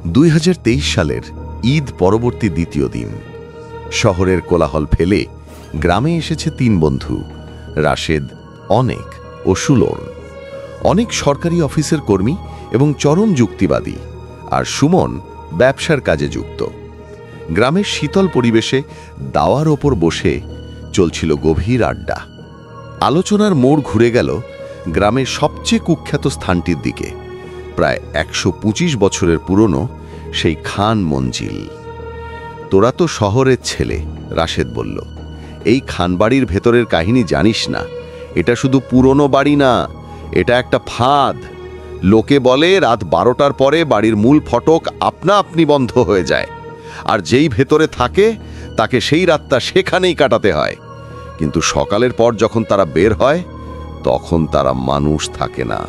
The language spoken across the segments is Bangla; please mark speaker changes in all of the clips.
Speaker 1: 2023 সালের ঈদ পরবর্তী দ্বিতীয় দিন। শহরের কোলাহল ফেলে গ্রামে এসেছে তিন বন্ধু, রাশেদ, অনেক ও সুলন। অনেক সরকারি অফিসের কর্মী এবং চরম যুক্তিবাদী, আর সুমন ব্যবসার কাজে যুক্ত। গ্রামের শীতল পরিবেশে দাওয়ার ওপর বসে চলছিল গভীর আড্ডা। আলোচনার মোড় ঘুরে গেল গ্রামের সবচেয়ে কুখ্যাত স্থানটির দিকে, প্রায় 125 বছরের পুরনো সেই খান মঞ্জিল। তোরা তো শহরের ছেলে, রাশেদ বলল। এই খানবাড়ির ভেতরের কাহিনী জানিস না। এটা শুধু পুরনো বাড়ি না, এটা একটা ফাঁদ। লোকে বলে রাত 12টার পরে বাড়ির মূল ফটক আপনা আপনি বন্ধ হয়ে যায়, আর যেই ভেতরে থাকে তাকে সেই রাতটা সেখানেই কাটাতে হয়। কিন্তু সকালের পর যখন তারা বের হয়, তখন তারা মানুষ থাকে না,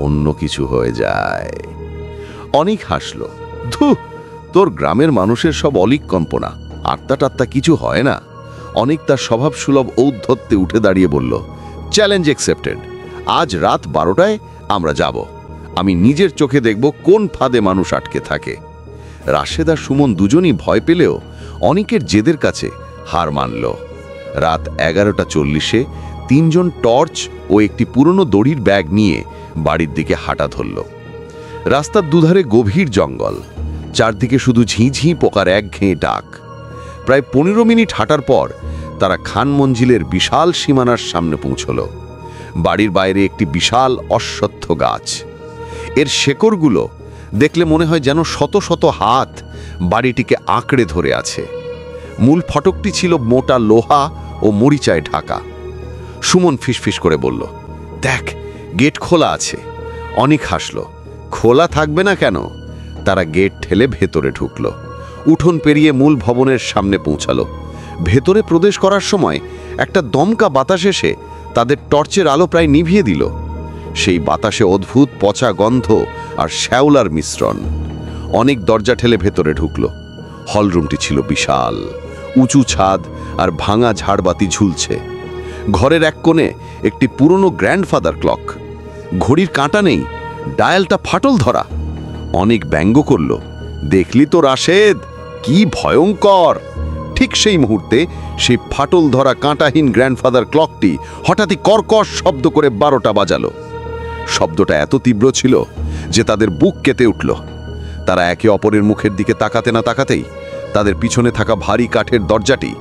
Speaker 1: অন্য কিছু হয়ে যায়। অনেক হাসল। ধু, তোর গ্রামের মানুষের সব অলিক কল্পনা, আত্মা টাত্তা কিছু হয় না। অনেক তার স্বভাব সুলভ ঔদ্ধত্যে উঠে দাঁড়িয়ে বলল, চ্যালেঞ্জ অ্যাকসেপ্টেড। আজ রাত 12টায় আমরা যাব। আমি নিজের চোখে দেখব কোন ফাঁদে মানুষ আটকে থাকে। রাশেদ আর সুমন দুজনই ভয় পেলেও অনেকের জেদের কাছে হার মানল। রাত 11:40-এ তিনজন টর্চ ও একটি পুরনো দড়ির ব্যাগ নিয়ে বাড়ির দিকে হাঁটা ধরল। রাস্তার দুধারে গভীর জঙ্গল, চারদিকে শুধু ঝিঁঝি পোকার একঘেয়ে ডাক। প্রায় 15 মিনিট হাঁটার পর তারা খান মঞ্জিলের বিশাল সীমানার সামনে পৌঁছল। বাড়ির বাইরে একটি বিশাল অশ্বত্থ গাছ। এর শেকড়গুলো দেখলে মনে হয় যেন শত শত হাত বাড়িটিকে আঁকড়ে ধরে আছে। মূল ফটকটি ছিল মোটা লোহা ও মরিচায় ঢাকা। সুমন ফিসফিস করে বলল, দেখ, গেট খোলা আছে। অনেক হাসল। খোলা থাকবে না কেন? তারা গেট ঠেলে ভেতরে ঢুকল। উঠোন পেরিয়ে মূল ভবনের সামনে পৌঁছালো। ভেতরে প্রবেশ করার সময় একটা দমকা বাতাস এসে তাদের টর্চের আলো প্রায় নিভিয়ে দিল। সেই বাতাসে অদ্ভুত পচা গন্ধ আর শ্যাওলার মিশ্রণ। অনেক দরজা ঠেলে ভেতরে ঢুকল। হলরুমটি ছিল বিশাল, উঁচু ছাদ আর ভাঙা ঝাড়বাতি ঝুলছে। ঘরের এক কোণে একটি পুরনো গ্র্যান্ডফাদার ক্লক। ঘড়ির কাঁটা নেই, ডায়ালটা ফাটল ধরা। অনেক ব্যঙ্গ করল, দেখলি তো রাশেদ, কি ভয়ঙ্কর। ঠিক সেই মুহূর্তে সেই ফাটল ধরা কাঁটাহীন গ্র্যান্ডফাদার ক্লকটি হঠাৎই কর্কশ শব্দ করে 12টা বাজালো। শব্দটা এত তীব্র ছিল যে তাদের বুক কেঁপে উঠল। তারা একে অপরের মুখের দিকে তাকাতে না তাকাতেই তাদের পিছনে থাকা ভারী কাঠের দরজাটি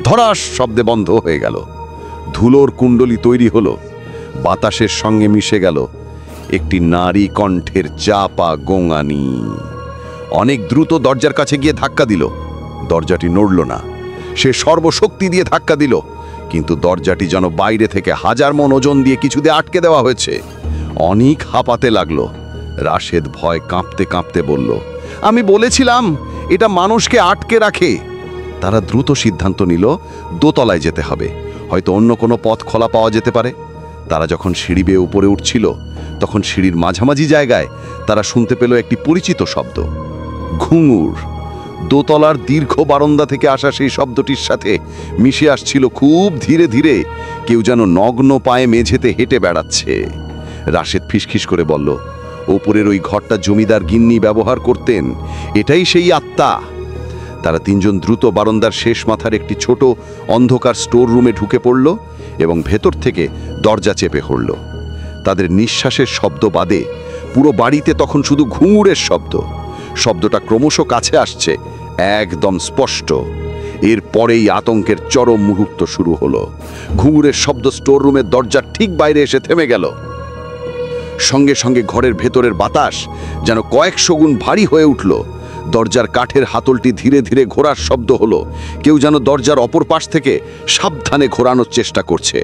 Speaker 1: ধড়াস শব্দে বন্ধ হয়ে গেল। ধুলোর কুণ্ডলি তৈরি হলো। বাতাসের সঙ্গে মিশে গেল একটি নারী কণ্ঠের চাপা গোঙানি। অনেক দ্রুত দরজার কাছে গিয়ে ধাক্কা দিল। দরজাটি নড়ল না। সে সর্বশক্তি দিয়ে ধাক্কা দিল, কিন্তু দরজাটি যেন বাইরে থেকে 1000 মণ ওজন দিয়ে কিছুতে আটকে দেওয়া হয়েছে। অনেক হাঁপাতে লাগলো। রাশেদ ভয় কাঁপতে কাঁপতে বলল, আমি বলেছিলাম এটা মানুষকে আটকে রাখে। তারা দ্রুত সিদ্ধান্ত নিল দোতলায় যেতে হবে, হয়তো অন্য কোনো পথ খোলা পাওয়া যেতে পারে। তারা যখন সিঁড়ি বেয়ে উপরে উঠছিল, তখন সিঁড়ির মাঝামাঝি জায়গায় তারা শুনতে পেল একটি পরিচিত শব্দ, ঘুঙুর। দোতলার দীর্ঘ বারান্দা থেকে আসা সেই শব্দটির সাথে মিশে আসছিল খুব ধীরে ধীরে, কেউ যেন নগ্ন পায়ে মেঝেতে হেঁটে বেড়াচ্ছে। রাশেদ ফিসফিস করে বলল, ওপরের ওই ঘরটা জমিদার গিন্নি ব্যবহার করতেন, এটাই সেই আত্মা। তারা তিনজন দ্রুত বারান্দার শেষ মাথার একটি ছোট অন্ধকার স্টোর রুমে ঢুকে পড়ল এবং ভেতর থেকে দরজা চেপে ধরল। তাদের নিঃশ্বাসের শব্দ বাদে পুরো বাড়িতে তখন শুধু ঘুঙুরের শব্দ। শব্দটা ক্রমশ কাছে আসছে, একদম স্পষ্ট। এরপরেই আতঙ্কের চরম মুহূর্ত শুরু হলো। ঘুঙুরের শব্দ স্টোর রুমের দরজার ঠিক বাইরে এসে থেমে গেল। সঙ্গে সঙ্গে ঘরের ভেতরের বাতাস যেন কয়েকশো গুণ ভারী হয়ে উঠল। দরজার কাঠের হাতলটি ধীরে ধীরে ঘোরার শব্দ হলো। কেউ যেন দরজার অপর পাশ থেকে সাবধানে ঘোরানোর চেষ্টা করছে।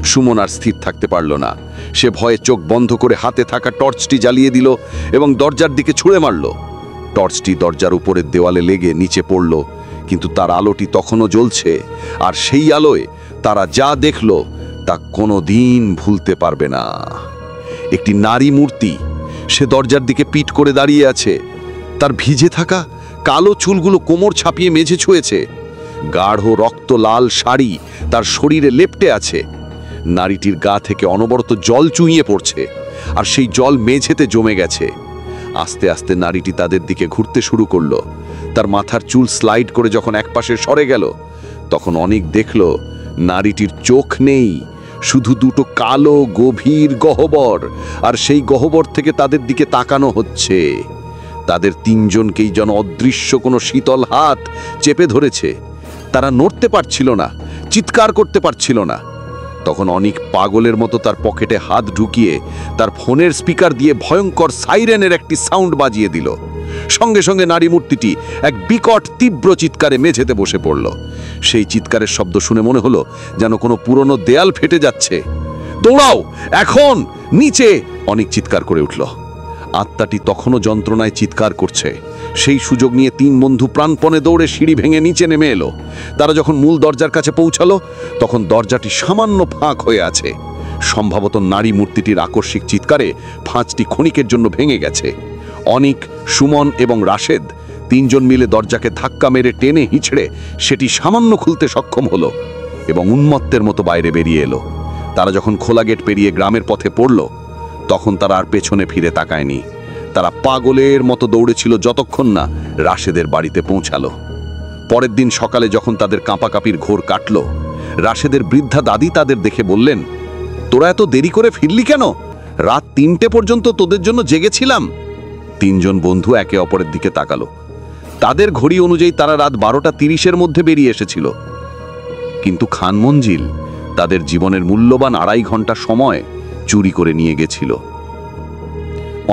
Speaker 1: সুমন আর স্থির থাকতে পারল না। সে ভয়ে চোখ বন্ধ করে হাতে থাকা টর্চটি জ্বালিয়ে দিল এবং দরজার দিকে ছুঁড়ে মারল। টর্চটি দরজার উপরের দেওয়ালে লেগে নিচে পড়ল, কিন্তু তার আলোটি তখনও জ্বলছে। আর সেই আলোয় তারা যা দেখল তা কোনোদিন ভুলতে পারবে না। একটি নারী মূর্তি, সে দরজার দিকে পিঠ করে দাঁড়িয়ে আছে। তার ভিজে থাকা কালো চুলগুলো কোমর ছাপিয়ে মেঝে ছুঁয়েছে। গাঢ় রক্ত লাল শাড়ি তার শরীরে লেপ্টে আছে। নারীটির গা থেকে অনবরত জল চুইয়ে পড়ছে, আর সেই জল মেঝেতে জমে গেছে।
Speaker 2: আস্তে আস্তে নারীটি তাদের দিকে ঘুরতে শুরু করলো। তার মাথার চুল স্লাইড করে যখন একপাশে সরে গেল, তখন অনেক দেখল নারীটির চোখ নেই, শুধু দুটো কালো গভীর গহ্বর, আর সেই গহ্বর থেকে তাদের দিকে তাকানো হচ্ছে। তাদের তিনজনকেই যেন অদৃশ্য কোনো শীতল হাত চেপে ধরেছে। তারা নড়তে পারছিল না, চিৎকার করতে পারছিল না। তখন অনেক পাগলের মতো তার পকেটে হাত ঢুকিয়ে তার ফোনের স্পিকার দিয়ে ভয়ঙ্কর সাইরেনের একটি সাউন্ড বাজিয়ে দিল। সঙ্গে সঙ্গে নারী মূর্তিটি এক বিকট তীব্র চিৎকারে মেঝেতে বসে পড়ল। সেই চিৎকারের শব্দ শুনে মনে হলো যেন কোনো পুরনো দেয়াল ফেটে যাচ্ছে। দৌড়াও এখন নিচে, অনেক চিৎকার করে উঠল। আত্মাটি তখনও যন্ত্রণায় চিৎকার করছে। সেই সুযোগ নিয়ে তিন বন্ধু প্রাণপণে দৌড়ে সিঁড়ি ভেঙে নিচে নেমে এলো। তারা যখন মূল দরজার কাছে পৌঁছালো, তখন দরজাটি সামান্য ফাঁক হয়ে আছে। সম্ভবত নারী মূর্তিটির আকস্মিক চিৎকারে ফাঁচটি ক্ষণিকের জন্য ভেঙে গেছে। অনিক, সুমন এবং রাশেদ তিনজন মিলে দরজাকে ধাক্কা মেরে টেনে হিঁচড়ে সেটি সামান্য খুলতে সক্ষম হলো এবং উন্মত্তের মতো বাইরে বেরিয়ে এলো। তারা যখন খোলা গেট পেরিয়ে গ্রামের পথে পড়ল, তখন তারা আর পেছনে ফিরে তাকায়নি। তারা পাগলের মতো দৌড়েছিল যতক্ষণ না রাশেদের বাড়িতে পৌঁছালো। পরের দিন সকালে যখন তাদের কাঁপাকাঁপির ঘোর কাটল, রাশেদের বৃদ্ধা দাদি তাদের দেখে বললেন, তোরা এত দেরি করে ফিরলি কেন? রাত 3টে পর্যন্ত তোদের জন্য জেগেছিলাম। তিনজন বন্ধু একে অপরের দিকে তাকালো। তাদের ঘড়ি অনুযায়ী তারা রাত 12:30-এর মধ্যে বেরিয়ে এসেছিল। কিন্তু খান মঞ্জিল তাদের জীবনের মূল্যবান 2.5 ঘন্টা সময় চুরি করে নিয়ে গেছিল।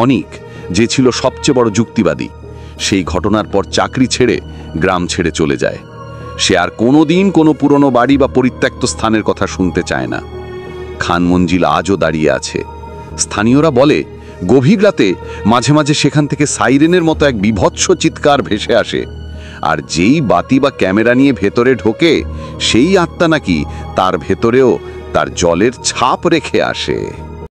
Speaker 2: অনিক, যে ছিল সবচেয়ে বড় যুক্তিবাদী, সেই ঘটনার পর চাকরি ছেড়ে গ্রাম ছেড়ে চলে যায়। সে আর কোনোদিন কোনো পুরনো বাড়ি বা পরিত্যক্ত স্থানের কথা শুনতে চায় না। খান মঞ্জিল আজও দাঁড়িয়ে আছে। স্থানীয়রা বলে, গভীর রাতে মাঝে মাঝে সেখান থেকে সাইরেনের মতো এক বিভৎস চিৎকার ভেসে আসে, আর যেই বাতি বা ক্যামেরা নিয়ে ভেতরে ঢোকে, সেই আত্মা নাকি তার ভেতরেও তার জলের ছাপ রেখে আসে।